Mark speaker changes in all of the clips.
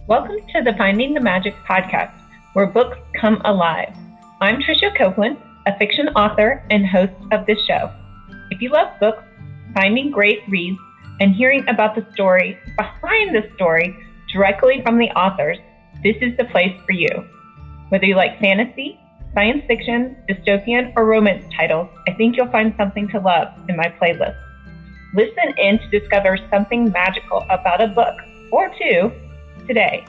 Speaker 1: Welcome to the Finding the Magic podcast, where books come alive. I'm Tricia Copeland, a fiction author and host of this show. If you love books, finding great reads, and hearing about the story behind the story directly from the authors, this is the place for you. Whether you like fantasy, science fiction, dystopian, or romance titles, I think you'll find something to love in my playlist. Listen in to discover something magical about a book or two today.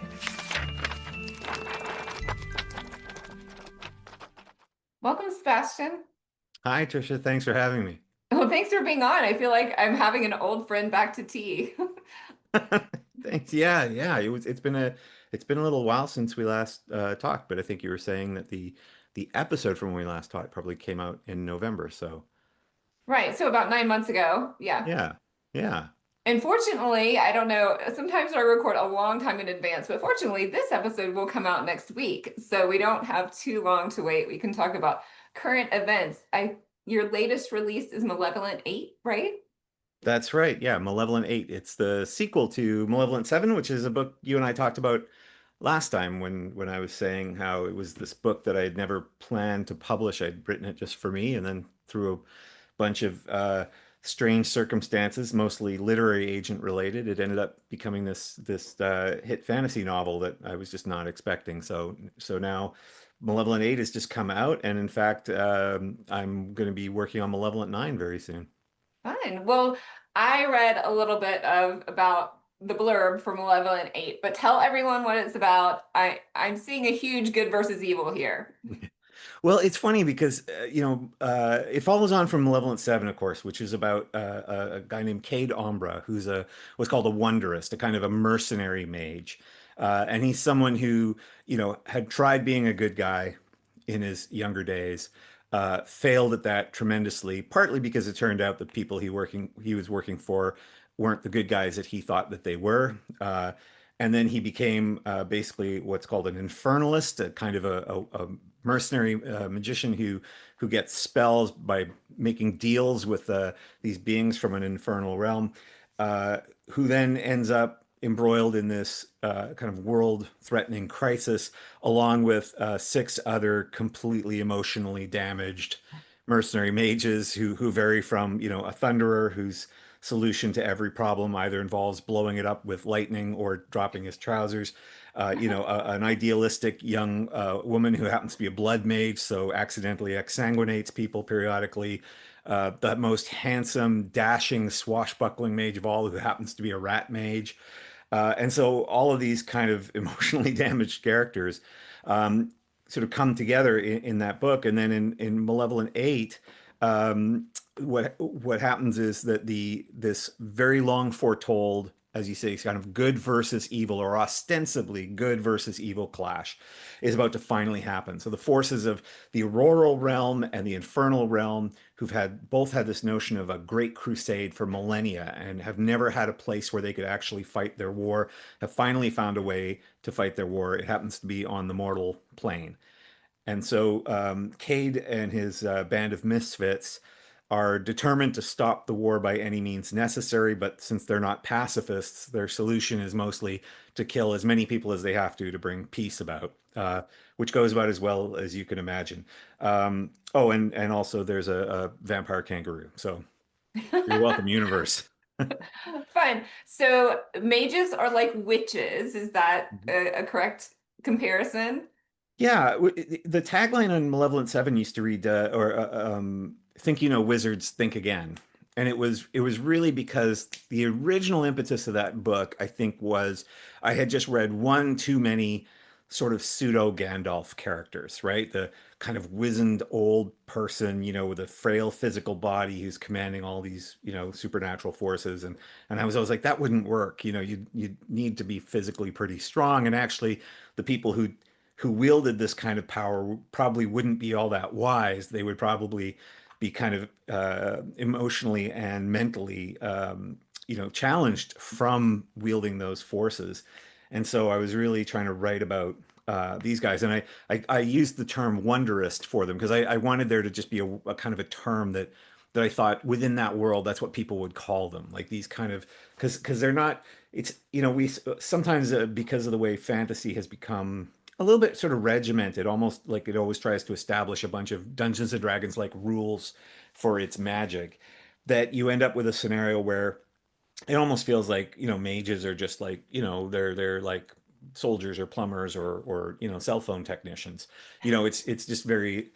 Speaker 1: Welcome, Sebastien.
Speaker 2: Hi, Tricia. Thanks for having me.
Speaker 1: Oh, thanks for being on. I feel like I'm having an old friend back to tea.
Speaker 2: Thanks. Yeah. It's been a little while since we last talked, but I think you were saying that the episode from when we last talked probably came out in November. So
Speaker 1: Right, so about 9 months ago. Yeah.
Speaker 2: yeah, yeah.
Speaker 1: And fortunately, I don't know, sometimes I record a long time in advance, but fortunately, this episode will come out next week. So we don't have too long to wait. We can talk about current events. Your latest release is Malevolent 8, right?
Speaker 2: That's right. Yeah, Malevolent 8. It's the sequel to Malevolent 7, which is a book you and I talked about last time when I was saying how it was this book that I had never planned to publish. I'd written it just for me, and then through a bunch of strange circumstances, mostly literary agent related, it ended up becoming this hit fantasy novel that I was just not expecting. So now Malevolent 8 has just come out, and in fact, I'm going to be working on Malevolent 9 very soon.
Speaker 1: Fine. Well, I read a little bit of about the blurb for Malevolent 8, but tell everyone what it's about. I'm seeing a huge good versus evil here.
Speaker 2: Well, it's funny because it follows on from Malevolent Seven, of course, which is about a guy named Cade Ombra, who's a what's called a wondrist, a kind of a mercenary mage, and he's someone who had tried being a good guy in his younger days, failed at that tremendously, partly because it turned out the people he was working for weren't the good guys that he thought that they were. And then he became basically what's called an infernalist, a kind of a mercenary magician who gets spells by making deals with these beings from an infernal realm, who then ends up embroiled in this kind of world-threatening crisis, along with six other completely emotionally damaged mercenary mages who vary from, a thunderer whose solution to every problem either involves blowing it up with lightning or dropping his trousers. An idealistic young woman who happens to be a blood mage, so accidentally exsanguinates people periodically. The most handsome, dashing, swashbuckling mage of all, who happens to be a rat mage. And so all of these kind of emotionally damaged characters um, sort of come together in that book. And then in Malevolent 8, what happens is that this very long foretold, as you say, kind of good versus evil, or ostensibly good versus evil clash is about to finally happen. So the forces of the auroral realm and the infernal realm, who've had both had this notion of a great crusade for millennia and have never had a place where they could actually fight their war, have finally found a way to fight their war. It happens to be on the mortal plane. And so Cade and his band of misfits are determined to stop the war by any means necessary, but since they're not pacifists, their solution is mostly to kill as many people as they have to bring peace about, which goes about as well as you can imagine. Oh, and also there's a vampire kangaroo. So you're welcome, universe.
Speaker 1: Fine. So mages are like witches. Is that a correct comparison?
Speaker 2: Yeah, the tagline on Malevolent Seven used to read, "Think you know wizards, think again," and it was really because the original impetus of that book, I think, was I had just read one too many sort of pseudo Gandalf characters, right? The kind of wizened old person, with a frail physical body who's commanding all these, supernatural forces, and I was always like, that wouldn't work. You need to be physically pretty strong, and actually, the people who wielded this kind of power probably wouldn't be all that wise. They would probably be kind of emotionally and mentally, challenged from wielding those forces. And so I was really trying to write about these guys, and I used the term wondrist for them because I wanted there to just be a kind of a term that I thought within that world, that's what people would call them, like these kind of, because they're not it's we sometimes because of the way fantasy has become a little bit sort of regimented, almost like it always tries to establish a bunch of Dungeons and Dragons like rules for its magic, that you end up with a scenario where it almost feels like mages are just like they're like soldiers or plumbers or cell phone technicians. It's just very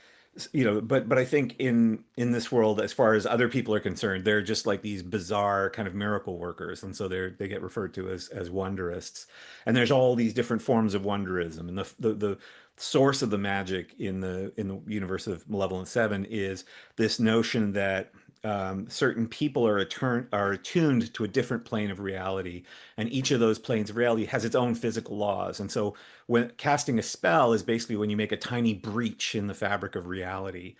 Speaker 2: but I think in this world, as far as other people are concerned, they're just like these bizarre kind of miracle workers, and so they get referred to as wonderists. And there's all these different forms of wonderism, and the source of the magic in the universe of Malevolent Seven is this notion that certain people are attuned to a different plane of reality, and each of those planes of reality has its own physical laws. And so, when casting a spell is basically when you make a tiny breach in the fabric of reality,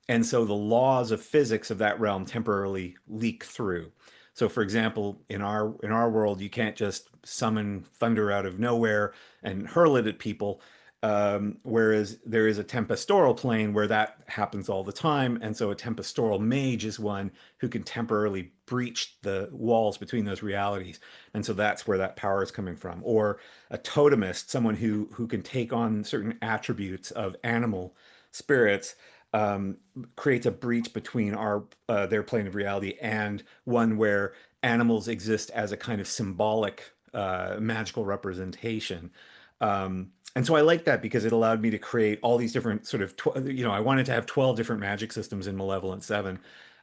Speaker 2: and so the laws of physics of that realm temporarily leak through. So, for example, in our world, you can't just summon thunder out of nowhere and hurl it at people. Whereas there is a tempostoral plane where that happens all the time, and so a tempostoral mage is one who can temporarily breach the walls between those realities, and so that's where that power is coming from. Or a totemist, someone who can take on certain attributes of animal spirits, um, creates a breach between our their plane of reality and one where animals exist as a kind of symbolic magical representation. And so I like that because it allowed me to create all these different sort of, I wanted to have 12 different magic systems in Malevolent 7.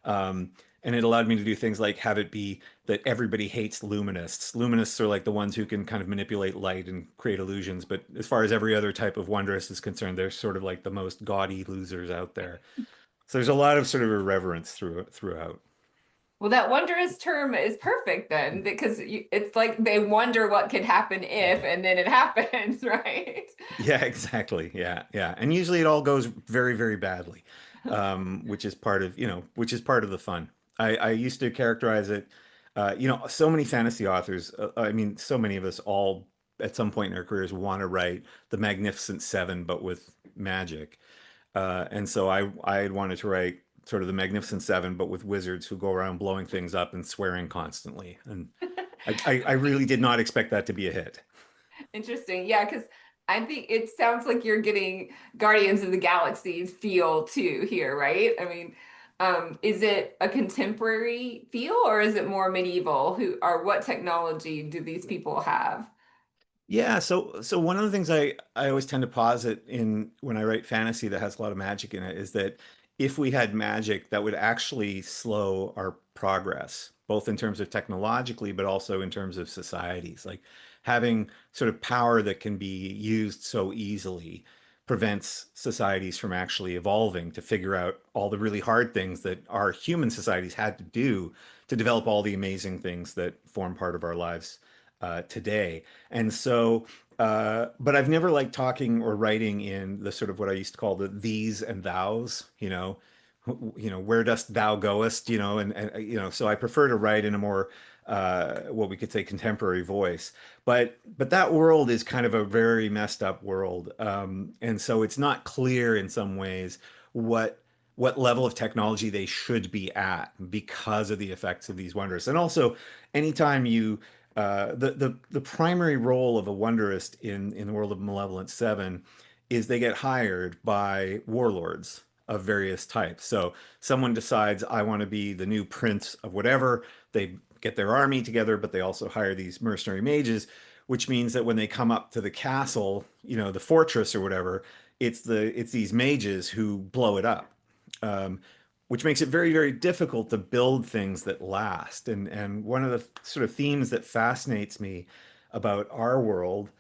Speaker 2: Um, and it allowed me to do things like have it be that everybody hates luminists. Luminists are like the ones who can kind of manipulate light and create illusions. But as far as every other type of wondrous is concerned, they're sort of like the most gaudy losers out there. So there's a lot of sort of irreverence throughout.
Speaker 3: Well, that wondrous term is perfect then, because it's like they wonder what could happen if, and then it happens, right?
Speaker 2: Yeah, exactly. Yeah, yeah. And usually it all goes very, very badly, which is part of, which is part of the fun. I used to characterize it, so many fantasy authors, I mean, so many of us all at some point in our careers want to write the Magnificent Seven, but with magic. And so I had wanted to write sort of the Magnificent Seven, but with wizards who go around blowing things up and swearing constantly. And I really did not expect that to be a hit.
Speaker 3: Interesting. Yeah, because I think it sounds like you're getting Guardians of the Galaxy feel too here, right? I mean, is it a contemporary feel or is it more medieval? Who or what technology do these people have?
Speaker 2: Yeah, so one of the things I always tend to posit in when I write fantasy that has a lot of magic in it is that if we had magic that would actually slow our progress, both in terms of technologically, but also in terms of societies, like having sort of power that can be used so easily prevents societies from actually evolving to figure out all the really hard things that our human societies had to do to develop all the amazing things that form part of our lives today. And so, but I've never liked talking or writing in the sort of what I used to call the these and thous, where dost thou goest, and so I prefer to write in a more what we could say contemporary voice. But that world is kind of a very messed up world, and so it's not clear in some ways what what level of technology they should be at because of the effects of these wonders. And also, anytime you the primary role of a wondrist in the world of Malevolent Seven is they get hired by warlords of various types. So someone decides I want to be the new prince of whatever. They get their army together, but they also hire these mercenary mages, which means that when they come up to the castle, the fortress or whatever, it's these mages who blow it up. Um, which makes it very, very difficult to build things that last. And one of the sort of themes that fascinates me about our world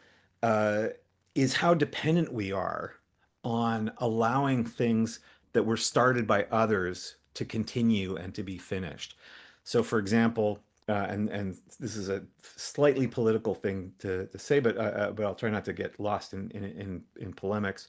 Speaker 2: uh, is how dependent we are on allowing things that were started by others to continue and to be finished. So, for example, and this is a slightly political thing to say, but I'll try not to get lost in polemics.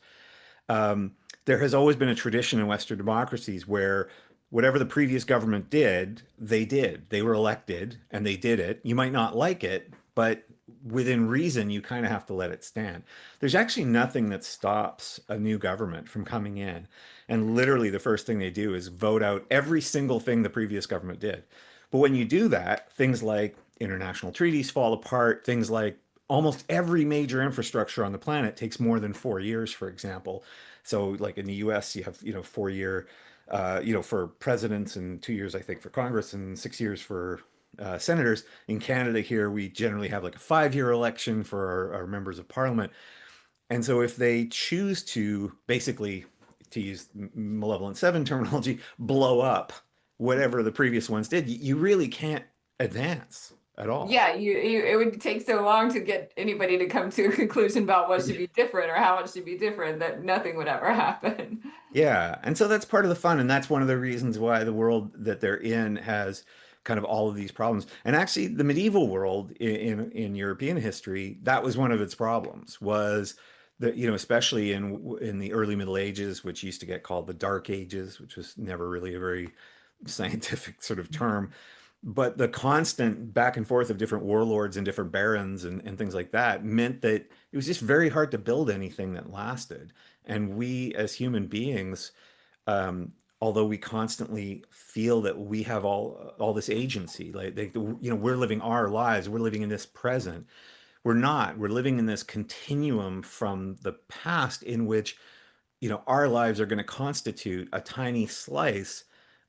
Speaker 2: um, there has always been a tradition in Western democracies where whatever the previous government did, they did. They were elected and they did it. You might not like it, but within reason, you kind of have to let it stand. There's actually nothing that stops a new government from coming in. And literally, the first thing they do is vote out every single thing the previous government did. But when you do that, things like international treaties fall apart. Things like almost every major infrastructure on the planet takes more than 4 years, for example. So, like in the U.S., you have 4 year, for presidents and 2 years, I think, for Congress and 6 years for senators. In Canada, here we generally have like a 5 year election for our members of parliament. And so, if they choose to basically, to use Malevolent Seven terminology, blow up whatever the previous ones did, you really can't advance at all.
Speaker 3: Yeah, it would take so long to get anybody to come to a conclusion about what should be different or how it should be different that nothing would ever happen.
Speaker 2: Yeah, and so that's part of the fun, and that's one of the reasons why the world that they're in has kind of all of these problems. And actually, the medieval world in European history, that was one of its problems, was that, especially in the early Middle Ages, which used to get called the Dark Ages, which was never really a very scientific sort of term, but the constant back and forth of different warlords and different barons and things like that meant that it was just very hard to build anything that lasted. And we as human beings, although we constantly feel that we have all this agency, like we're living our lives, we're living in this present. We're not. We're living in this continuum from the past in which, our lives are going to constitute a tiny slice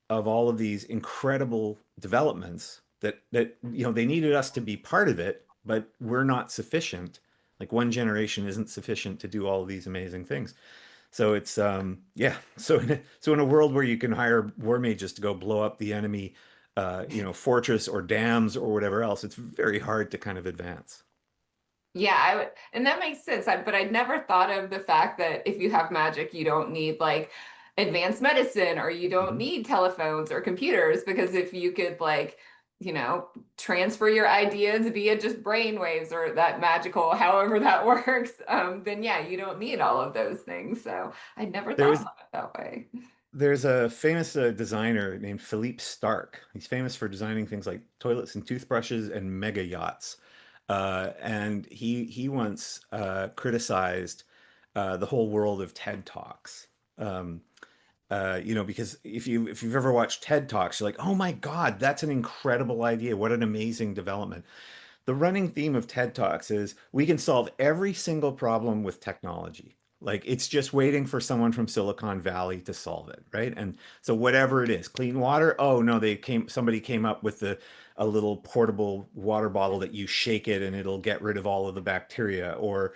Speaker 2: of all of these incredible developments that they needed us to be part of it, but we're not sufficient. Like one generation isn't sufficient to do all of these amazing things. So it's yeah. So in a world where you can hire war mages to go blow up the enemy, fortress or dams or whatever else, it's very hard to kind of advance.
Speaker 3: Yeah, I would, and that makes sense. But I'd never thought of the fact that if you have magic, you don't need like advanced medicine or you don't
Speaker 2: Mhm.
Speaker 3: need telephones or computers because if you could like, transfer your ideas via just brain waves or that magical, however that works, then yeah, you don't need all of those things. So I never
Speaker 2: There
Speaker 3: thought
Speaker 2: was
Speaker 3: about it that way.
Speaker 2: There's a famous designer named Philippe Starck. He's famous for designing things like toilets and toothbrushes and mega yachts. And he once criticized the whole world of TED Talks. Um, because if you've ever watched TED Talks, you're like, oh my God, that's an incredible idea. What an amazing development. The running theme of TED Talks is we can solve every single problem with technology. Like it's just waiting for someone from Silicon Valley to solve it, right? And so whatever it is, clean water, oh no, somebody came up with a little portable water bottle that you shake it and it'll get rid of all of the bacteria. Or,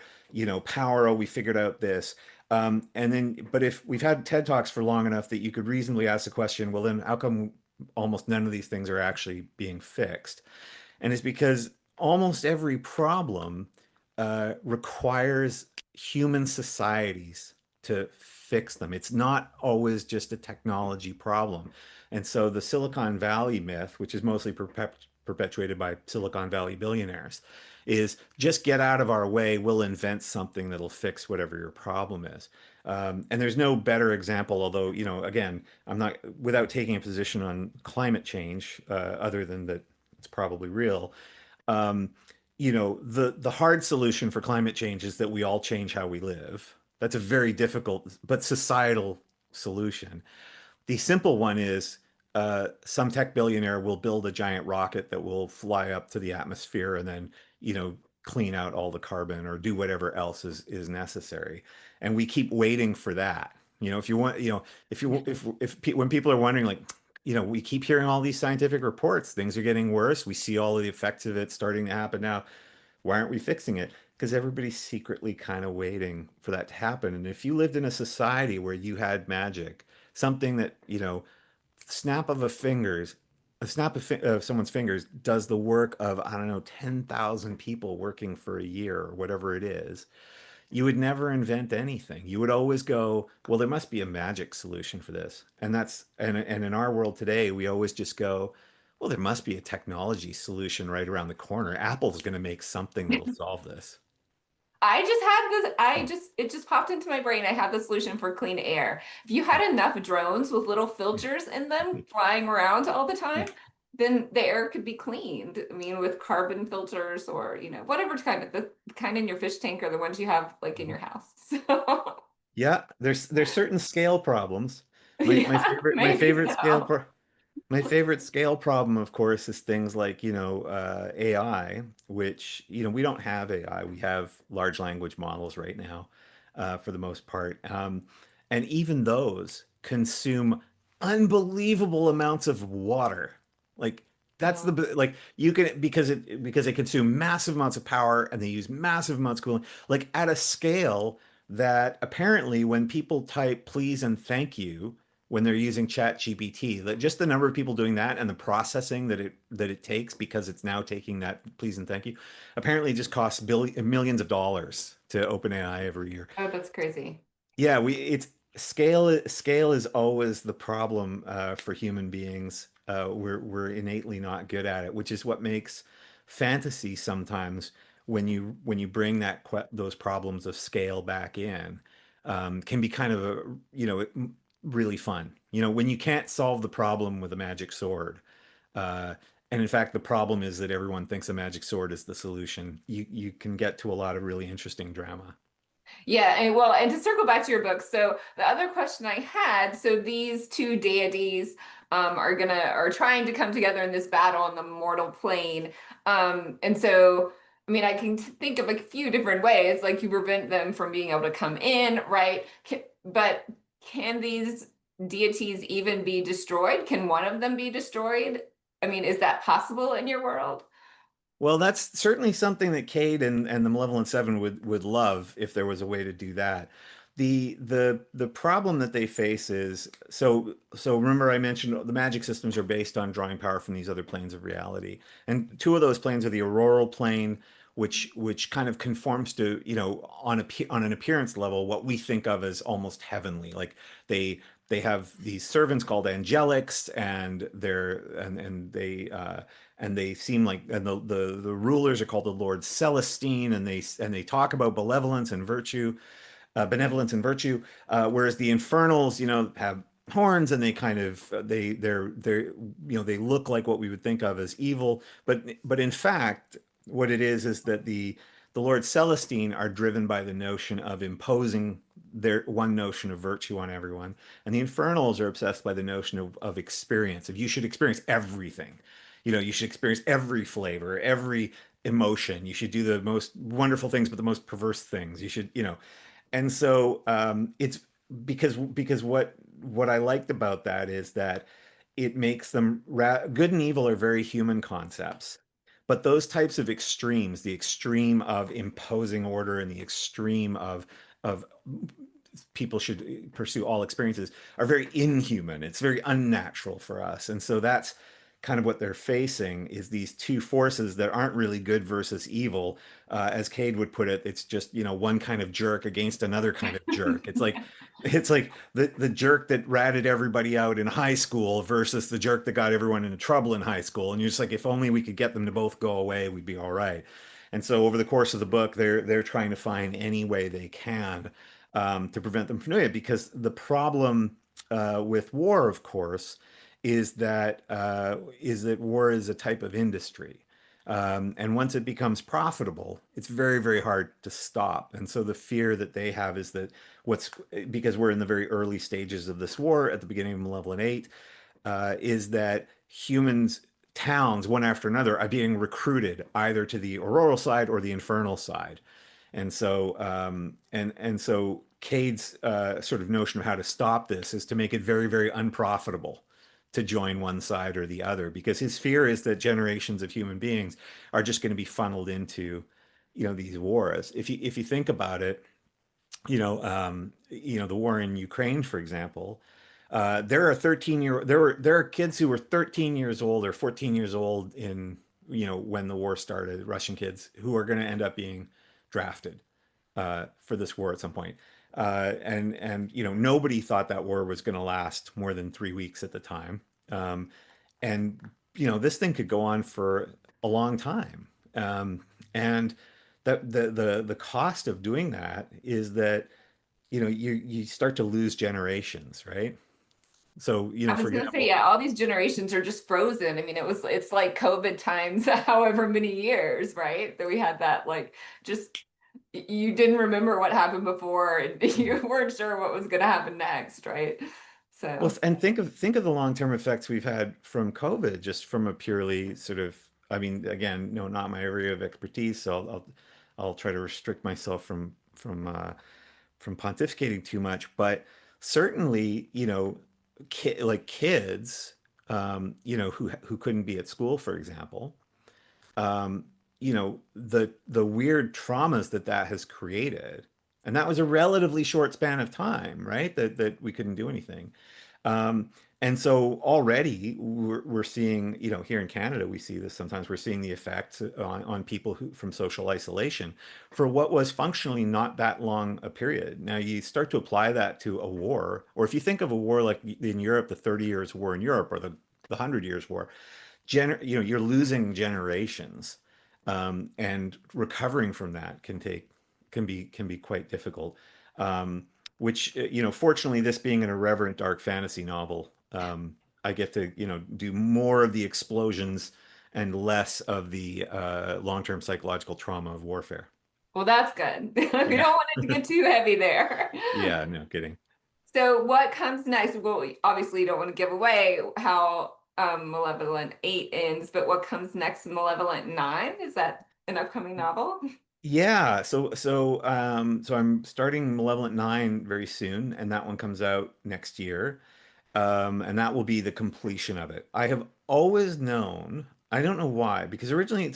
Speaker 2: power, oh, we figured out this. But if we've had TED Talks for long enough that you could reasonably ask the question, well, then how come almost none of these things are actually being fixed? And it's because almost every problem requires human societies to fix them. It's not always just a technology problem. And so the Silicon Valley myth, which is mostly perpetuated by Silicon Valley billionaires, is just get out of our way. We'll invent something that'll fix whatever your problem is. And there's no better example, although, again, I'm not, without taking a position on climate change, other than that it's probably real. Um, the hard solution for climate change is that we all change how we live. That's a very difficult but societal solution. The simple one is some tech billionaire will build a giant rocket that will fly up to the atmosphere and then, clean out all the carbon or do whatever else is necessary. And we keep waiting for that. If you want, when people are wondering, like, we keep hearing all these scientific reports, things are getting worse. We see all of the effects of it starting to happen now. Why aren't we fixing it? Because everybody's secretly kind of waiting for that to happen. And if you lived in a society where you had magic, something that, snap of a fingers, a snap of someone's fingers does the work of, I don't know, 10,000 people working for a year or whatever it is, you would never invent anything. You would always go, well, there must be a magic solution for this. And in our world today, we always just go, well, there must be a technology solution right around the corner. Apple's going to make something that'll solve this.
Speaker 3: I just had this, it just popped into my brain. I had the solution for clean air. If you had enough drones with little filters in them flying around all the time, then the air could be cleaned. I mean, with carbon filters or, whatever kind of the kind in your fish tank or the ones you have like in your house. So,
Speaker 2: Yeah, there's certain scale problems. My
Speaker 3: yeah,
Speaker 2: favorite my
Speaker 3: maybe
Speaker 2: favorite scale
Speaker 3: so.
Speaker 2: pro My favorite scale problem, of course, is things like, AI, which, we don't have AI. We have large language models right now, for the most part. And even those consume unbelievable amounts of water. Like that's
Speaker 3: Oh.
Speaker 2: like you can because they consume massive amounts of power and they use massive amounts of cooling, like at a scale that apparently when people type please and thank you when they're using Chat GPT, that just the number of people doing that and the processing that it takes because it's now taking that please and thank you, apparently it just costs millions of dollars to OpenAI every year.
Speaker 3: Oh, that's crazy.
Speaker 2: Yeah, we it's scale is always the problem for human beings. We're innately not good at it, which is what makes fantasy sometimes when you bring those problems of scale back in, can be kind of really fun. When you can't solve the problem with a magic sword, uh, and in fact the problem is that everyone thinks a magic sword is the solution. You can get to a lot of really interesting drama.
Speaker 3: Yeah, and well, and to circle back to your book, so the other question I had, so these two deities are trying to come together in this battle on the mortal plane. And so I mean I can think of a few different ways, like you prevent them from being able to come in, right? But can these deities even be destroyed? Can one of them be destroyed? I mean, is that possible in your world?
Speaker 2: Well, that's certainly something that Cade and the Malevolent Seven would love if there was a way to do that. The problem that they face is so remember I mentioned the magic systems are based on drawing power from these other planes of reality. And two of those planes are the auroral plane, which kind of conforms to, on an appearance level, what we think of as almost heavenly. Like they have these servants called angelics, and they seem like, and the rulers are called the Lord Celestine, and they talk about benevolence and virtue, whereas the infernals, have horns, and they kind of they're they look like what we would think of as evil, but in fact what it is that the Lord Celestine are driven by the notion of imposing their one notion of virtue on everyone, and the infernals are obsessed by the notion of experience. If you should experience everything, you should experience every flavor, every emotion. You should do the most wonderful things, but the most perverse things. You should, and so it's because what I liked about that is that it makes them good and evil are very human concepts, but those types of extremes, the extreme of imposing order and the extreme of people should pursue all experiences, are very inhuman. It's very unnatural for us. And so that's kind of what they're facing, is these two forces that aren't really good versus evil. As Cade would put it, it's just, one kind of jerk against another kind of jerk. It's like the jerk that ratted everybody out in high school versus the jerk that got everyone into trouble in high school. And you're just like, if only we could get them to both go away, we'd be all right. And so over the course of the book, they're trying to find any way they can, to prevent them from doing it. Because the problem with war, of course, is that war is a type of industry. And once it becomes profitable, it's very, very hard to stop. And so the fear that they have is that because we're in the very early stages of this war at the beginning of Malevolent 8, is that towns, one after another, are being recruited either to the auroral side or the infernal side. And so Cade's sort of notion of how to stop this is to make it very, very unprofitable to join one side or the other, because his fear is that generations of human beings are just going to be funneled into, these wars. If you think about it, the war in Ukraine, for example, there are kids who were 13 years old or 14 years old when the war started, Russian kids who are going to end up being drafted for this war at some point. And nobody thought that war was going to last more than 3 weeks at the time. And this thing could go on for a long time. And that the cost of doing that is that you start to lose generations, right? So
Speaker 3: I
Speaker 2: for
Speaker 3: was gonna say,
Speaker 2: example,
Speaker 3: yeah, all these generations are just frozen. I mean, it's like COVID times, however many years, right? That we had that, like, just you didn't remember what happened before and you weren't sure what was gonna happen next, right?
Speaker 2: Well,
Speaker 3: So,
Speaker 2: and think of the long-term effects we've had from COVID, just from a purely sort of, I mean, again, no, not my area of expertise, so I'll try to restrict myself from pontificating too much, but certainly, like kids, who couldn't be at school, for example, um, the weird traumas that has created, and that was a relatively short span of time, right? That we couldn't do anything. Um, and so already we're seeing, here in Canada, we see this sometimes. We're seeing the effects on people who from social isolation for what was functionally not that long a period. Now you start to apply that to a war, or if you think of a war like in Europe, the 30 Years' War in Europe, or the 100 Years' War, you're losing generations, and recovering from that can be quite difficult. Which fortunately, this being an irreverent dark fantasy novel, I get to do more of the explosions and less of the long-term psychological trauma of warfare.
Speaker 3: well, that's good. We don't
Speaker 2: Yeah.
Speaker 3: want it to get too heavy there.
Speaker 2: Yeah, no kidding.
Speaker 3: So what comes next? Well, we obviously don't want to give away how Malevolent 8 ends, but what comes next in Malevolent 9? Is that an upcoming novel?
Speaker 2: Yeah, so I'm starting Malevolent 9 very soon, and that one comes out next year. And that will be the completion of it. I have always known, I don't know why, because originally,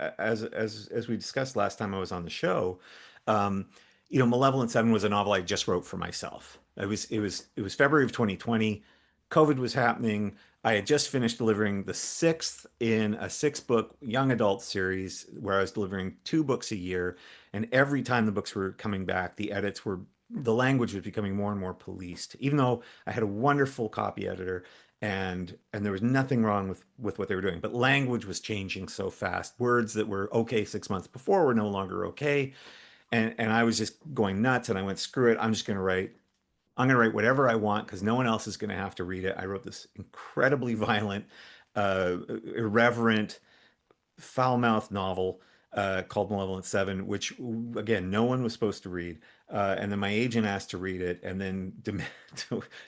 Speaker 2: as we discussed last time I was on the show, um, Malevolent 7 was a novel I just wrote for myself. It was February of 2020. COVID was happening. I had just finished delivering the sixth in a six-book young adult series where I was delivering two books a year, and every time the books were coming back, the language was becoming more and more policed. Even though I had a wonderful copy editor, and there was nothing wrong with what they were doing, but language was changing so fast. Words that were okay 6 months before were no longer okay, and I was just going nuts. And I went, screw it, I'm going to write whatever I want because no one else is going to have to read it. I wrote this incredibly violent, irreverent, foul-mouthed novel called Malevolent Seven, which again no one was supposed to read. And then my agent asked to read it, and then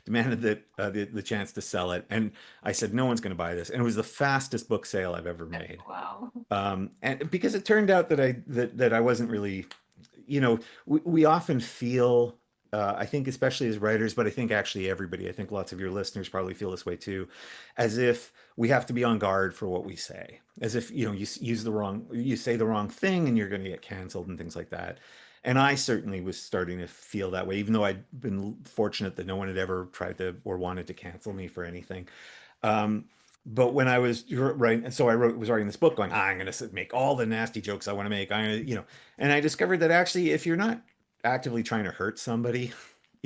Speaker 2: demanded that the chance to sell it. And I said, no one's going to buy this. And it was the fastest book sale I've ever made.
Speaker 3: Wow.
Speaker 2: And because it turned out that I wasn't really, we often feel, I think especially as writers, but I think actually everybody, I think lots of your listeners probably feel this way too, as if we have to be on guard for what we say, as if, you say the wrong thing and you're going to get canceled and things like that. And I certainly was starting to feel that way, even though I'd been fortunate that no one had ever tried to or wanted to cancel me for anything. Um, but when I was writing, and so was writing this book going, I'm going to make all the nasty jokes I want to make. And I discovered that actually, if you're not actively trying to hurt somebody,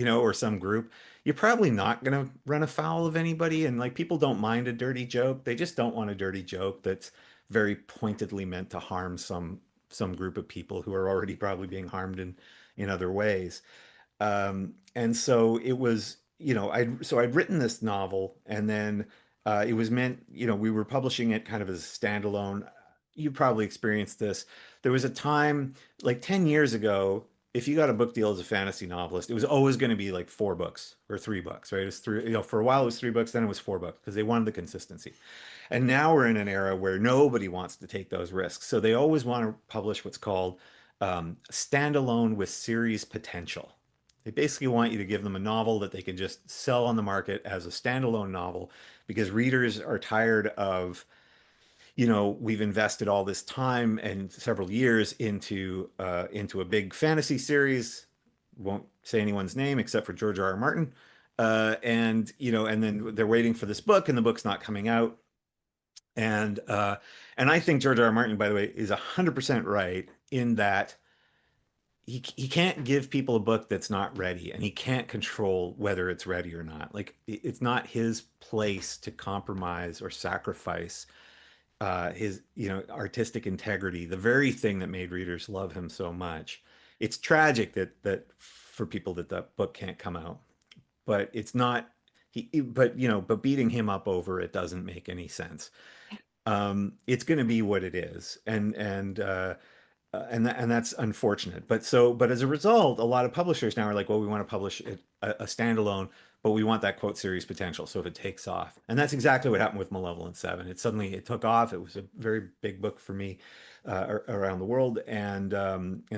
Speaker 2: or some group, you're probably not going to run afoul of anybody. And like people don't mind a dirty joke. They just don't want a dirty joke that's very pointedly meant to harm some group of people who are already probably being harmed in other ways. And so it was, I'd written this novel, and then it was meant, we were publishing it kind of as a standalone. You probably experienced this. There was a time like 10 years ago, if you got a book deal as a fantasy novelist, it was always going to be like 4 books or 3 books, right? It was three, for a while it was 3 books, then it was 4 books because they wanted the consistency. And now we're in an era where nobody wants to take those risks. So they always want to publish what's called standalone with series potential. They basically want you to give them a novel that they can just sell on the market as a standalone novel because readers are tired of, we've invested all this time and several years into a big fantasy series. Won't say anyone's name except for George R. R. Martin. And then they're waiting for this book, and the book's not coming out. And I think George R. R. Martin, by the way, is 100% right in that he can't give people a book that's not ready, and he can't control whether it's ready or not. Like it's not his place to compromise or sacrifice his artistic integrity, the very thing that made readers love him so much. It's tragic that for people that book can't come out, but it's not but beating him up over it doesn't make any sense. It's going to be what it is, and that's unfortunate. But as a result, a lot of publishers now are like, well, we want to publish a standalone, but we want that quote series potential. So if it takes off, and that's exactly what happened with Malevolent Seven. It took off. It was a very big book for me around the world, and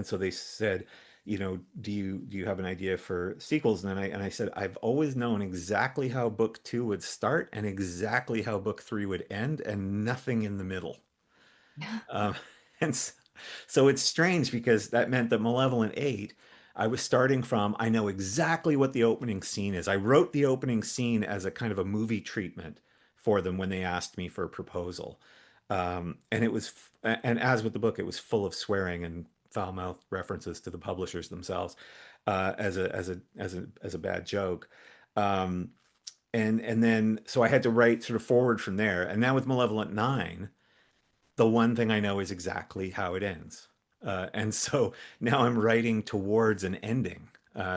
Speaker 2: so they said, do you have an idea for sequels? And I said, I've always known exactly how book two would start and exactly how book three would end, and nothing in the middle. Um, and so it's strange because that meant that Malevolent 8, I was starting from, I know exactly what the opening scene is. I wrote the opening scene as a kind of a movie treatment for them when they asked me for a proposal. And as with the book, it was full of swearing and foul mouth references to the publishers themselves as a bad joke. Um, and then so I had to write sort of forward from there. And now with Malevolent 9, the one thing I know is exactly how it ends. And so now I'm writing towards an ending.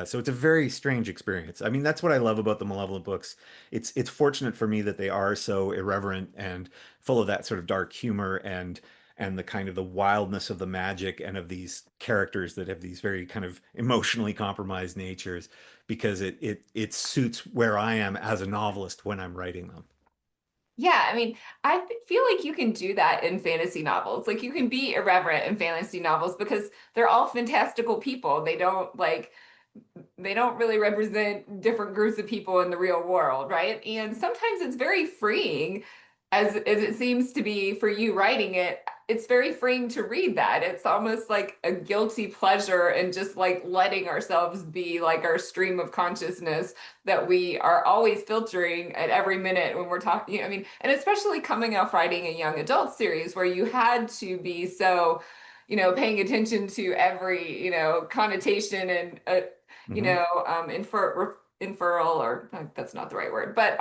Speaker 2: So it's a very strange experience. I mean, that's what I love about the Malevolent books. It's fortunate for me that they are so irreverent and full of that sort of dark humor and the kind of the wildness of the magic and of these characters that have these very kind of emotionally compromised natures because it suits where I am as a novelist when I'm writing them.
Speaker 3: Yeah, I mean, feel like you can do that in fantasy novels. Like you can be irreverent in fantasy novels because they're all fantastical people. They don't really represent different groups of people in the real world, right? And sometimes it's very freeing, as it seems to be for you writing it. It's very freeing to read that. It's almost like a guilty pleasure and just like letting ourselves be like our stream of consciousness that we are always filtering at every minute when we're talking. I mean, and especially coming off writing a young adult series where you had to be so, paying attention to every, connotation and
Speaker 2: Hmm.
Speaker 3: inferral, or that's not the right word, but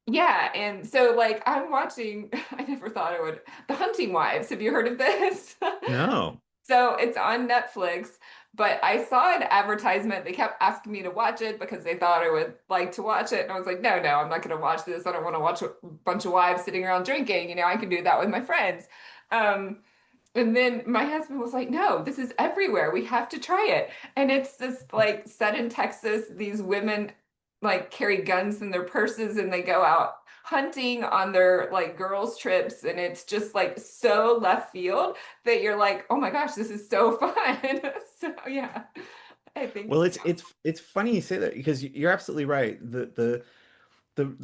Speaker 3: yeah, and so like I'm watching, I never thought I would, The Hunting Wives. Have you heard of this?
Speaker 2: No.
Speaker 3: So it's on Netflix, but I saw an advertisement. They kept asking me to watch it because they thought I would like to watch it. And I was like, no, no, I'm not going to watch this. I don't want to watch a bunch of wives sitting around drinking. I can do that with my friends. Um, and then my husband was like, no, this is everywhere. We have to try it. And it's this like set in Texas. These women like carry guns in their purses and they go out hunting on their like girls' trips. And it's just like so left field that you're like, oh my gosh, this is so fun. So yeah, I think,
Speaker 2: Well, it's funny you say that because you're absolutely right. The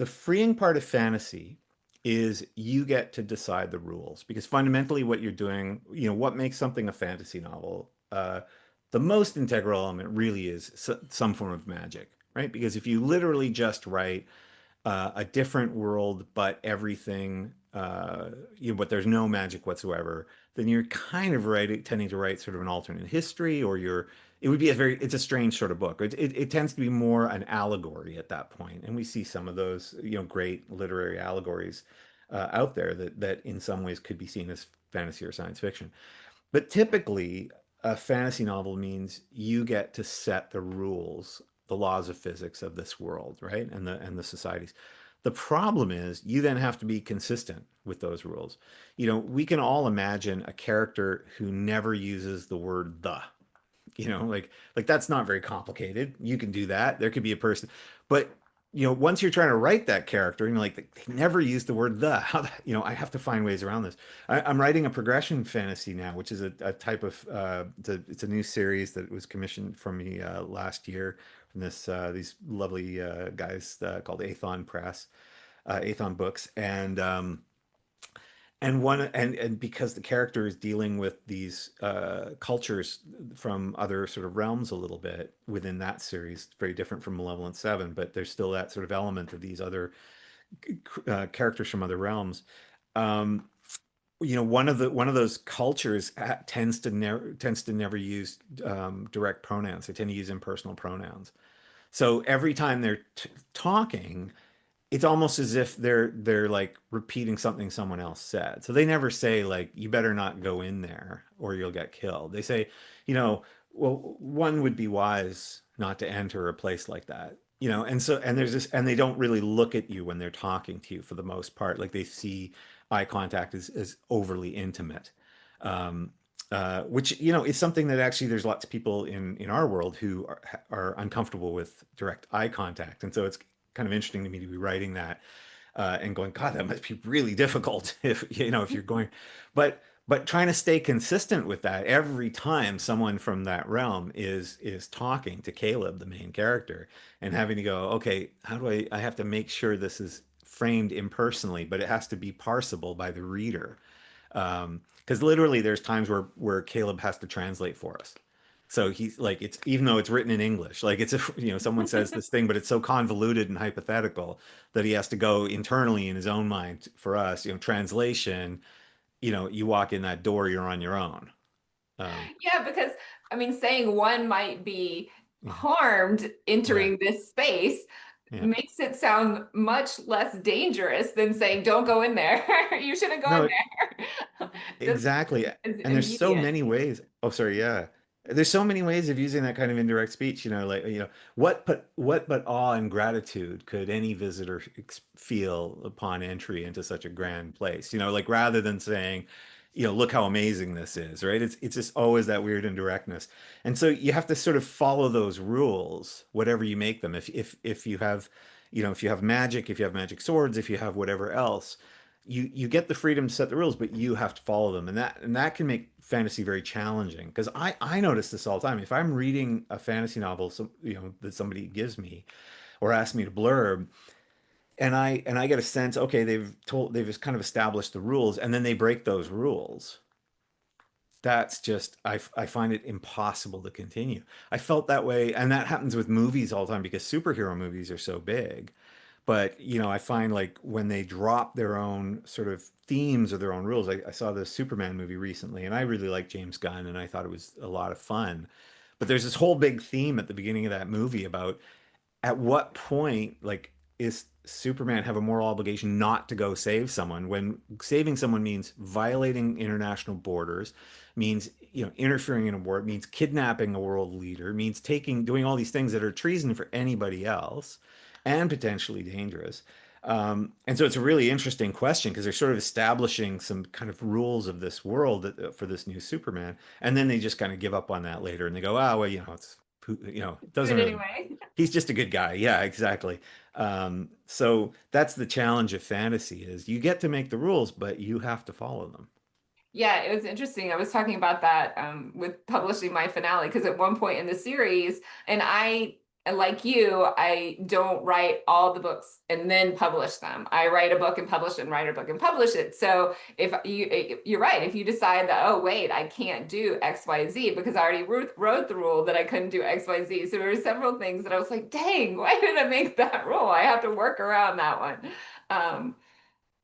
Speaker 2: freeing part of fantasy is you get to decide the rules because fundamentally what you're doing, what makes something a fantasy novel, the most integral element really is some form of magic, right? Because if you literally just write a different world, but everything, but there's no magic whatsoever, then you're kind of tending to write sort of an alternate history, or it would be it's a strange sort of book. It tends to be more an allegory at that point, and we see some of those, great literary allegories out there that in some ways could be seen as fantasy or science fiction. But typically, a fantasy novel means you get to set the rules, the laws of physics of this world, right? And the societies. The problem is you then have to be consistent with those rules. We can all imagine a character who never uses the word the. Like that's not very complicated. You can do that. There could be a person, but once you're trying to write that character and you're like, they never use the word the, I have to find ways around this. I'm writing a progression fantasy now, which is a type of, it's a new series that was commissioned for me last year from these lovely guys called Athon Press, Athon Books. And because the character is dealing with these cultures from other sort of realms a little bit within that series, very different from Malevolent Seven, but there's still that sort of element of these other characters from other realms. Um, one of those cultures tends to never use direct pronouns. They tend to use impersonal pronouns. So every time they're talking, it's almost as if they're like repeating something someone else said. So they never say like, you better not go in there or you'll get killed. They say, well, one would be wise not to enter a place like that. And there's this, and they don't really look at you when they're talking to you for the most part. Like they see eye contact as overly intimate. Um, which you know is something that actually there's lots of people in our world who are uncomfortable with direct eye contact, and so it's kind of interesting to me to be writing that and going, God, that must be really difficult if you know if you're going, but trying to stay consistent with that every time someone from that realm is talking to Caleb, the main character, and having to go, okay, how do I have to make sure this is framed impersonally, but it has to be parsable by the reader. Because literally there's times where Caleb has to translate for us. So he's like, it's even though it's written in English, like it's a, you know, someone says this thing, but it's so convoluted and hypothetical that he has to go internally in his own mind for us, you know, translation, you know, you walk in that door, you're on your own. Um,
Speaker 3: Yeah, because I mean, saying one might be
Speaker 2: yeah,
Speaker 3: harmed
Speaker 2: yeah,
Speaker 3: entering this space
Speaker 2: yeah.
Speaker 3: makes it sound much less dangerous than saying, don't go in there. You shouldn't go in
Speaker 2: No,
Speaker 3: there. Doesn't
Speaker 2: exactly.
Speaker 3: as
Speaker 2: And there's so
Speaker 3: immediate.
Speaker 2: many ways. Oh, sorry, yeah. There's so many ways of using that kind of indirect speech, you know, like, you know, what but awe and gratitude could any visitor feel upon entry into such a grand place? You know, like rather than saying, you know, look how amazing this is, right? It's just always that weird indirectness. And so you have to sort of follow those rules, whatever you make them. If you have, you know, if you have magic, if you have magic swords, if you have whatever else, you get the freedom to set the rules, but you have to follow them, and that can make fantasy very challenging. Because I notice this all the time. If I'm reading a fantasy novel, so you know that somebody gives me or asks me to blurb, and I get a sense, okay, they've just kind of established the rules, and then they break those rules. That's just I find it impossible to continue. I felt that way, and that happens with movies all the time because superhero movies are so big. But you know, I find like when they drop their own sort of themes or their own rules. I saw the Superman movie recently, and I really like James Gunn, and I thought it was a lot of fun. But there's this whole big theme at the beginning of that movie about at what point, like, is Superman have a moral obligation not to go save someone when saving someone means violating international borders, means, you know, interfering in a war, means kidnapping a world leader, means doing all these things that are treason for anybody else and potentially dangerous. And so it's a really interesting question because they're sort of establishing some kind of rules of this world for this new Superman, and then they just kind of give up on that later, and they go, "Oh, well, you know, it
Speaker 3: Do
Speaker 2: doesn't
Speaker 3: it
Speaker 2: really
Speaker 3: anyway.
Speaker 2: he's just a good guy." Yeah, exactly. So that's the challenge of fantasy is you get to make the rules, but you have to follow them.
Speaker 3: Yeah, it was interesting. I was talking about that with publishing my finale because at one point in the series, and I, like you, I don't write all the books and then publish them. I write a book and publish it, and write a book and publish it. So if you're right, if you decide that, oh wait, I can't do X, Y, Z because I already wrote the rule that I couldn't do X, Y, Z. So there were several things that I was like, dang, why did I make that rule? I have to work around that one. Um,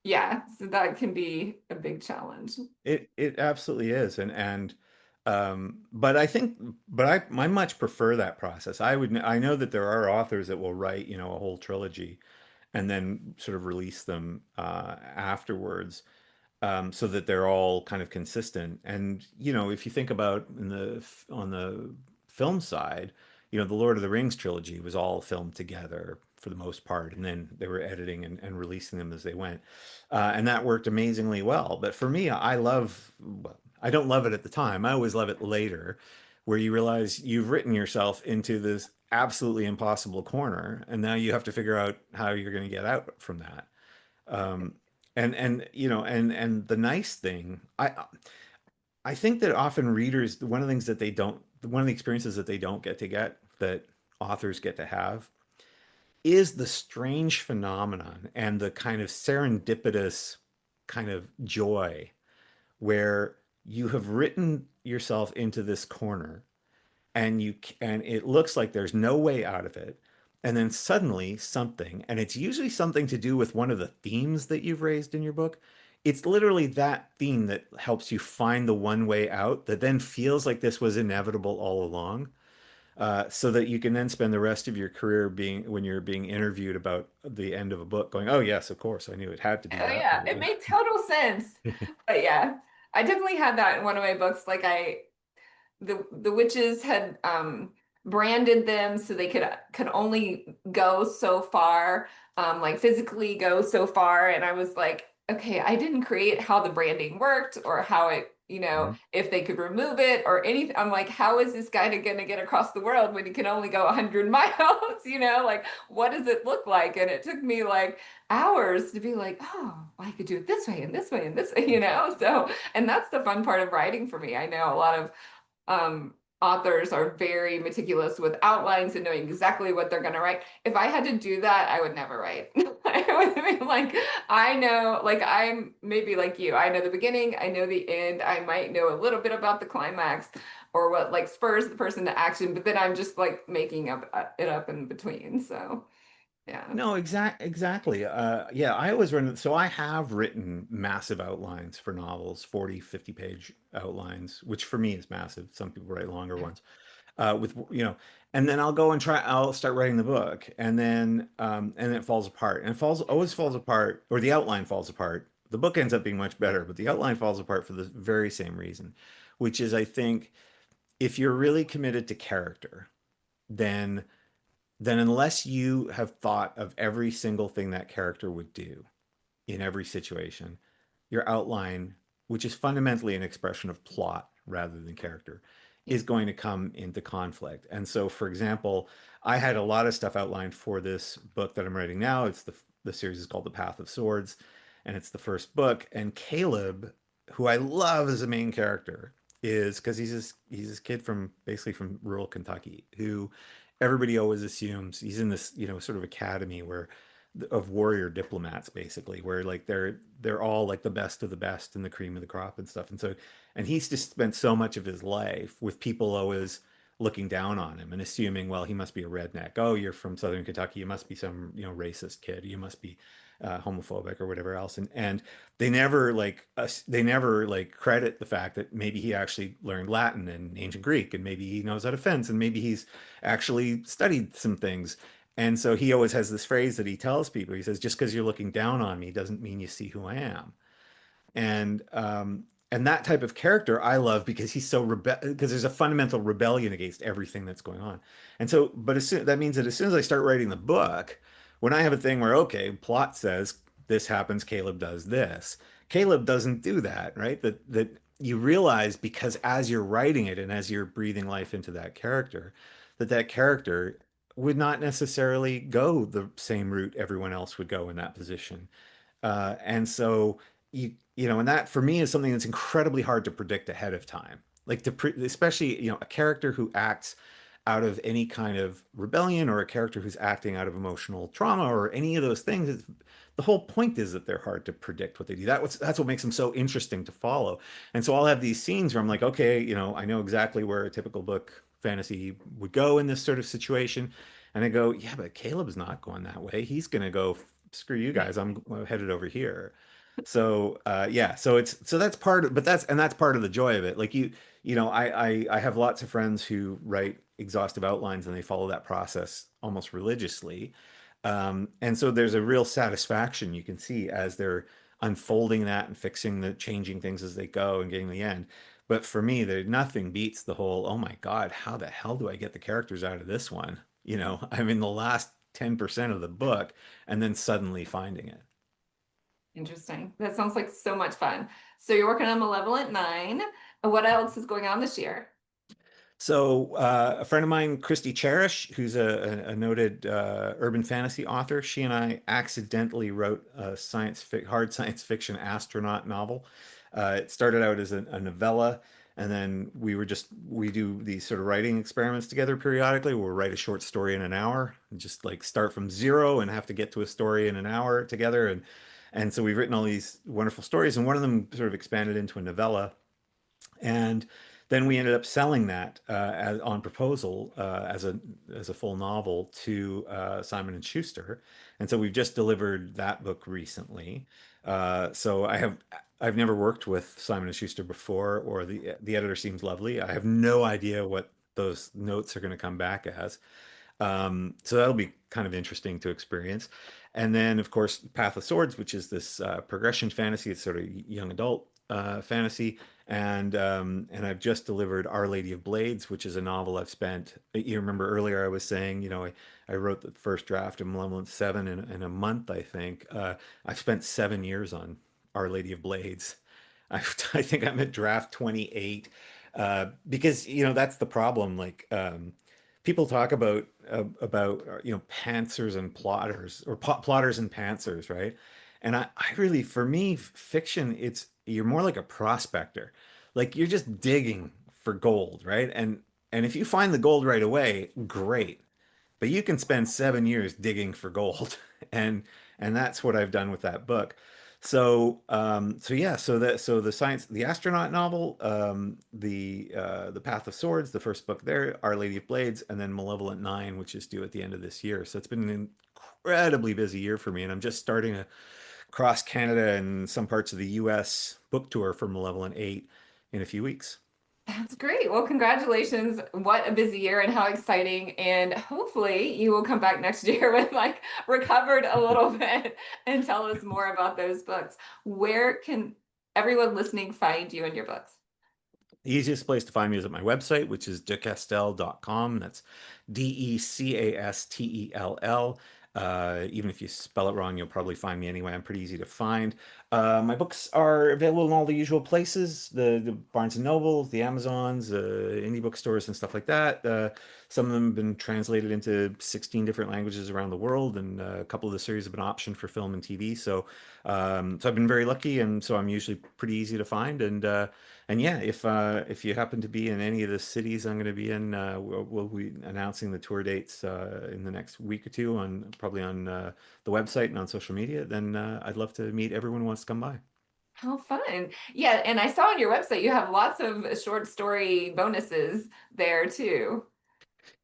Speaker 3: yeah, so that can be a big challenge.
Speaker 2: It absolutely is, but I think, but I much prefer that process. I know that there are authors that will write, you know, a whole trilogy and then sort of release them afterwards, so that they're all kind of consistent. And you know, if you think about on the film side, you know, the Lord of the Rings trilogy was all filmed together for the most part, and then they were editing and releasing them as they went, and that worked amazingly well. But for me, well, I don't love it at the time. I always love it later, where you realize you've written yourself into this absolutely impossible corner, and now you have to figure out how you're going to get out from that. Um, and you know, and the nice thing, I think that often readers, one of the things that they don't, one of the experiences that they don't get that authors get to have is the strange phenomenon and the kind of serendipitous kind of joy where you have written yourself into this corner and it looks like there's no way out of it, and then suddenly something, and it's usually something to do with one of the themes that you've raised in your book. It's literally that theme that helps you find the one way out that then feels like this was inevitable all along, so that you can then spend the rest of your career being, when you're being interviewed about the end of a book, going, oh yes, of course I knew it had to be
Speaker 3: Oh
Speaker 2: that
Speaker 3: yeah, it
Speaker 2: way.
Speaker 3: made total sense. But yeah, I definitely had that in one of my books. Like the witches had branded them so they could only go so far, like physically go so far. And I was like, okay, I didn't create how the branding worked or how it,
Speaker 2: Mhm.
Speaker 3: if they could remove it or anything. I'm like, how is this guy going to get across the world when he can only go 100 miles? Like, what does it look like? And it took me like hours to be like, oh, I could do it this way and this way and this way, So, and that's the fun part of writing for me. I know a lot of authors are very meticulous with outlines and knowing exactly what they're going to write. If I had to do that, I would never write. I would be like, I know, like I'm maybe like you. I know the beginning, I know the end. I might know a little bit about the climax or what like spurs the person to action, but then I'm just like making up it up in between. So, yeah.
Speaker 2: No, exactly. Yeah, I always run, so I have written massive outlines for novels, 40, 50 page outlines, which for me is massive. Some people write longer
Speaker 3: Yeah.
Speaker 2: ones. And then I'll start writing the book, and it falls apart. And always falls apart, or the outline falls apart. The book ends up being much better, but the outline falls apart for the very same reason, which is I think if you're really committed to character, then unless you have thought of every single thing that character would do in every situation, your outline, which is fundamentally an expression of plot rather than character,
Speaker 3: Yeah.
Speaker 2: is going to come into conflict. And so, for example, I had a lot of stuff outlined for this book that I'm writing now. The series is called The Path of Swords, and it's the first book. And Caleb, who I love as a main character, is because he's this kid from basically from rural Kentucky who everybody always assumes he's in this sort of academy where of warrior diplomats basically where like they're all like the best of the best and the cream of the crop and stuff, and he's just spent so much of his life with people always looking down on him and assuming, well, he must be a redneck. Oh, you're from southern Kentucky, you must be some racist kid, you must be homophobic or whatever else, and they never like credit the fact that maybe he actually learned Latin and ancient Greek, and maybe he knows how to fence, and maybe he's actually studied some things. And so he always has this phrase that he tells people. He says, "Just because you're looking down on me doesn't mean you see who I am." And that type of character I love because he's so because there's a fundamental rebellion against everything that's going on. And so, but that means that as soon as I start writing the book, when I have a thing where okay, plot says this happens, Caleb does this. Caleb doesn't do that, right? That you realize because as you're writing it and as you're breathing life into that character, that character would not necessarily go the same route everyone else would go in that position. And so and that for me is something that's incredibly hard to predict ahead of time. Like especially, a character who acts out of any kind of rebellion or a character who's acting out of emotional trauma or any of those things. The whole point is that they're hard to predict what they do. That's what makes them so interesting to follow. And so I'll have these scenes where I'm like, okay, I know exactly where a typical book fantasy would go in this sort of situation. And I go, yeah, but Caleb's not going that way. He's going to go, screw you guys. I'm headed over here. So yeah, so that's part of, that's part of the joy of it. Like I have lots of friends who write exhaustive outlines and they follow that process almost religiously. And so there's a real satisfaction you can see as they're unfolding that and fixing changing things as they go and getting to the end. But for me, there nothing beats the whole, oh my God, how the hell do I get the characters out of this one? I'm in the last 10% of the book and then suddenly finding it.
Speaker 3: Interesting. That sounds like so much fun. So you're working on Malevolent Nine. What else is going on this year?
Speaker 2: So a friend of mine, Christy Cherish, who's a noted urban fantasy author, she and I accidentally wrote a hard science fiction astronaut novel. It started out as a novella, and then we do these sort of writing experiments together periodically. We'll write a short story in an hour, and just like start from zero and have to get to a story in an hour together. And so we've written all these wonderful stories, and one of them sort of expanded into a novella. And then we ended up selling that on proposal as a full novel to Simon and Schuster, and so we've just delivered that book recently. So I've never worked with Simon and Schuster before, or the editor seems lovely. I have no idea what those notes are going to come back as. So that'll be kind of interesting to experience. And then, of course, Path of Swords, which is this progression fantasy. It's sort of young adult fantasy. And I've just delivered Our Lady of Blades, which is a novel I've spent. You remember earlier I was saying, I wrote the first draft of Malevolent 7 in a month, I think. I've spent 7 years on Our Lady of Blades. I think I'm at draft 28, because that's the problem. Like, people talk about pantsers and plotters, or plotters and pantsers, right? And I really, for me, fiction, it's you're more like a prospector. Like, you're just digging for gold, right? And if you find the gold right away, great. But you can spend 7 years digging for gold, and and that's what I've done with that book. So yeah, so the science, the astronaut novel, the Path of Swords, the first book there, Our Lady of Blades, and then Malevolent Nine, which is due at the end of this year. So it's been an incredibly busy year for me, and I'm just starting a cross Canada and some parts of the U.S. book tour for Malevolent Eight in a few weeks.
Speaker 3: That's great. Well, congratulations. What a busy year and how exciting. And hopefully you will come back next year with like recovered a little bit and tell us more about those books. Where can everyone listening find you and your books?
Speaker 2: The easiest place to find me is at my website, which is decastell.com. That's Decastell. Even if you spell it wrong, you'll probably find me anyway. I'm pretty easy to find. My books are available in all the usual places, the Barnes and Nobles, the Amazons, indie bookstores, and stuff like that. Some of them have been translated into 16 different languages around the world, and a couple of the series have been optioned for film and TV. So I've been very lucky, and so I'm usually pretty easy to find. And yeah, if you happen to be in any of the cities I'm going to be in, we'll be announcing the tour dates in the next week or two, on probably on the website and on social media. Then I'd love to meet everyone who wants to come by.
Speaker 3: How fun. Yeah, and I saw on your website you have lots of short story bonuses there too.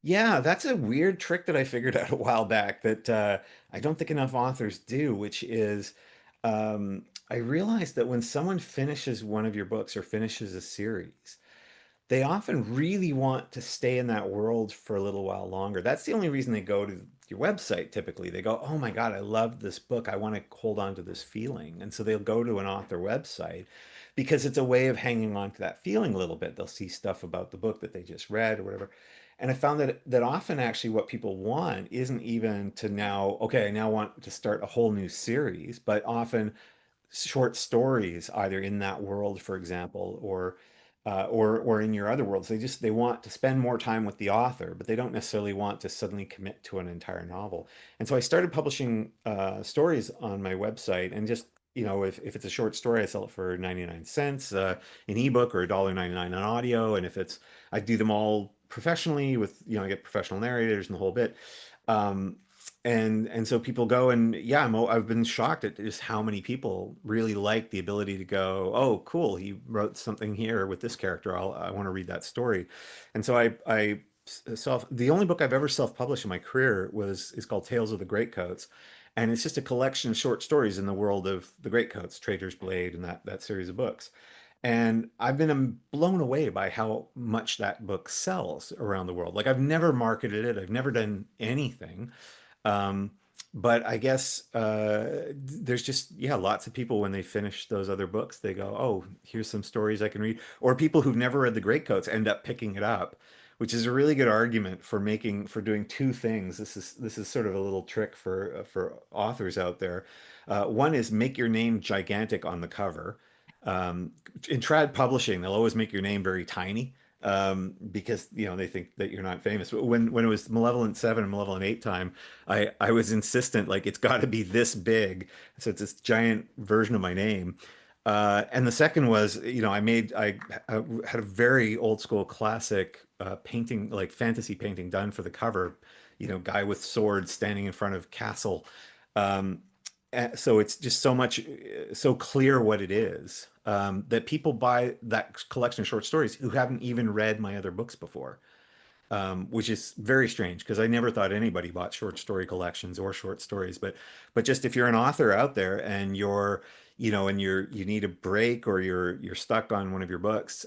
Speaker 2: Yeah, that's a weird trick that I figured out a while back that I don't think enough authors do, which is, I realized that when someone finishes one of your books or finishes a series, they often really want to stay in that world for a little while longer. That's the only reason they go to your website typically. They go, "Oh my God, I love this book. I want to hold on to this feeling." And so they'll go to an author website because it's a way of hanging on to that feeling a little bit. They'll see stuff about the book that they just read or whatever. And I found that often actually what people want isn't even to now, okay, I now want to start a whole new series, but often short stories either in that world, for example, or in your other worlds. They want to spend more time with the author, but they don't necessarily want to suddenly commit to an entire novel. And so I started publishing stories on my website, and just, if it's a short story, I sell it for 99 cents in ebook, or $1.99 on audio. And if it's I do them all professionally with, I get professional narrators and the whole bit. Um, and so people go, and yeah, I've been shocked at just how many people really like the ability to go, oh, cool, he wrote something here with this character. I want to read that story. And so I the only book I've ever self-published in my career is called Tales of the Greatcoats. And it's just a collection of short stories in the world of the Greatcoats, Traitor's Blade, and that series of books. And I've been blown away by how much that book sells around the world. Like, I've never marketed it, I've never done anything. Um, but I guess there's just, yeah, lots of people when they finish those other books, they go, "Oh, here's some stories I can read." Or people who've never read The Greatcoats end up picking it up, which is a really good argument for doing two things. This is sort of a little trick for authors out there. One is make your name gigantic on the cover. Um, in trad publishing, they'll always make your name very tiny, because they think that you're not famous. But when it was Malevolent Seven and Malevolent Eight time, I was insistent, like, it's got to be this big, so it's this giant version of my name. And the second was, I had a very old school classic painting, like fantasy painting, done for the cover. Guy with sword standing in front of castle. Um, so it's just so much, so clear what it is, that people buy that collection of short stories who haven't even read my other books before, which is very strange because I never thought anybody bought short story collections or short stories. But just if you're an author out there and you need a break, or you're stuck on one of your books,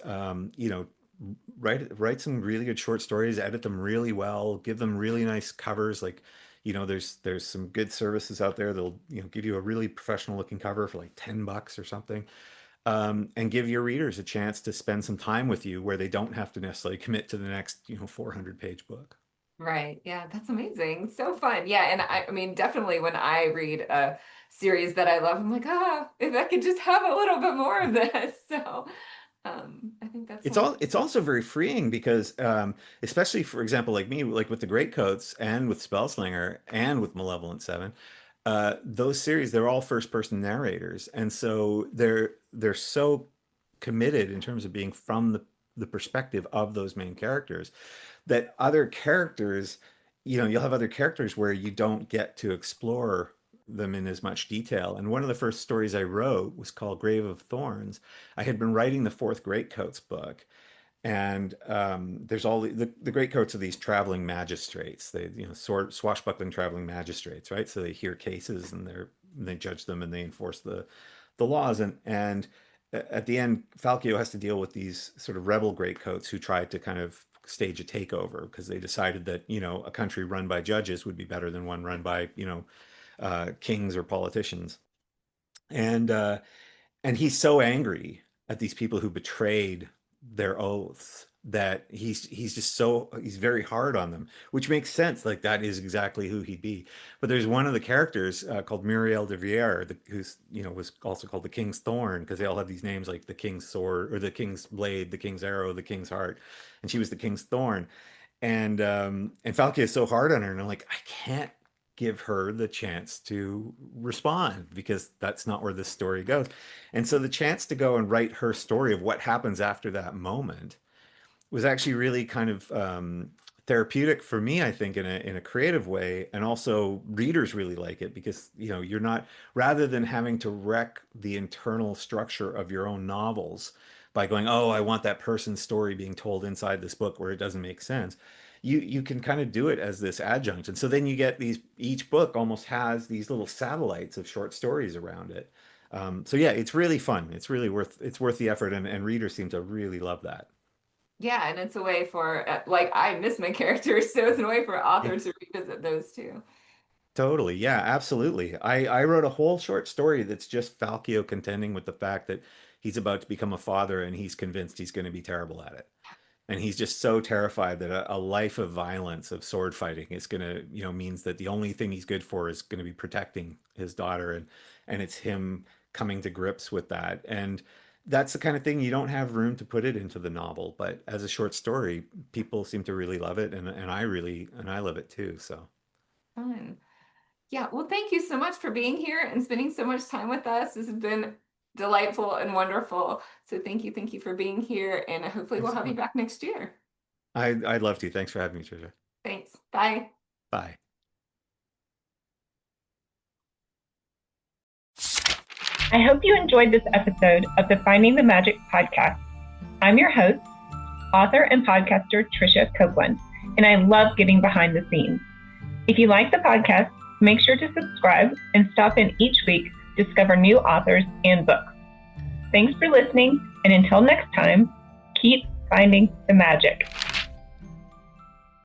Speaker 2: write some really good short stories, edit them really well, give them really nice covers. Like, there's some good services out there that'll, give you a really professional looking cover for like $10 or something, and give your readers a chance to spend some time with you where they don't have to necessarily commit to the next, 400-page book.
Speaker 3: Right. Yeah, that's amazing. So fun. Yeah, and I mean, definitely when I read a series that I love, I'm like, if I could just have a little bit more of this. So, I think that's wonderful.
Speaker 2: It's also very freeing because especially for example like me, like with the Greatcoats and with Spellslinger and with Malevolent Seven, those series, they're all first person narrators, and so they're so committed in terms of being from the perspective of those main characters, that other characters, you'll have other characters where you don't get to explore them in as much detail. And one of the first stories I wrote was called Grave of Thorns. I had been writing the fourth Greatcoats book, and there's all the Greatcoats are these traveling magistrates. They, swashbuckling traveling magistrates, right? So they hear cases and they judge them and they enforce the laws. And at the end, Falkio has to deal with these sort of rebel Greatcoats who tried to kind of stage a takeover because they decided that a country run by judges would be better than one run by kings or politicians. And and he's so angry at these people who betrayed their oaths that he's very hard on them, which makes sense. Like that is exactly who he'd be. But there's one of the characters called Muriel de Vierre, who's was also called the King's Thorn, because they all have these names like the King's Sword or the King's Blade, the King's Arrow, the King's Heart, and she was the King's Thorn. And Falke is so hard on her, and I'm like, I can't give her the chance to respond because that's not where this story goes. And so the chance to go and write her story of what happens after that moment was actually really kind of therapeutic for me, I think, in a creative way. And also readers really like it because, you're not, rather than having to wreck the internal structure of your own novels by going, oh, I want that person's story being told inside this book where it doesn't make sense. You can kind of do it as this adjunct. And so then you get each book almost has these little satellites of short stories around it. So yeah, it's really fun. It's worth the effort, and readers seem to really love that.
Speaker 3: Yeah, and it's a way for like I miss my characters, so it's a way for
Speaker 2: Yeah,
Speaker 3: authors to revisit those too.
Speaker 2: totally. Yeah, absolutely. I wrote a whole short story that's just Falkio contending with the fact that he's about to become a father and he's convinced he's going to be terrible at it. And he's just so terrified that a life of violence, of sword fighting, is going to, means that the only thing he's good for is going to be protecting his daughter, and it's him coming to grips with that. And that's the kind of thing you don't have room to put it into the novel, but as a short story, people seem to really love it, and I love it too. So
Speaker 3: Fun. Yeah, well, thank you so much for being here and spending so much time with us. This has been delightful and wonderful. So thank you for being here, and hopefully
Speaker 2: thanks
Speaker 3: we'll
Speaker 2: so
Speaker 3: have you
Speaker 2: much.
Speaker 3: back next year.
Speaker 2: I'd love to. Thanks for having me, Trisha.
Speaker 3: Thanks. Bye.
Speaker 2: Bye.
Speaker 1: I hope you enjoyed this episode of the Finding the Magic podcast. I'm your host, author and podcaster Trisha Copeland, and I love getting behind the scenes. If you like the podcast, make sure to subscribe and stop in each week to discover new authors and books. Thanks for listening, and until next time, keep finding the magic.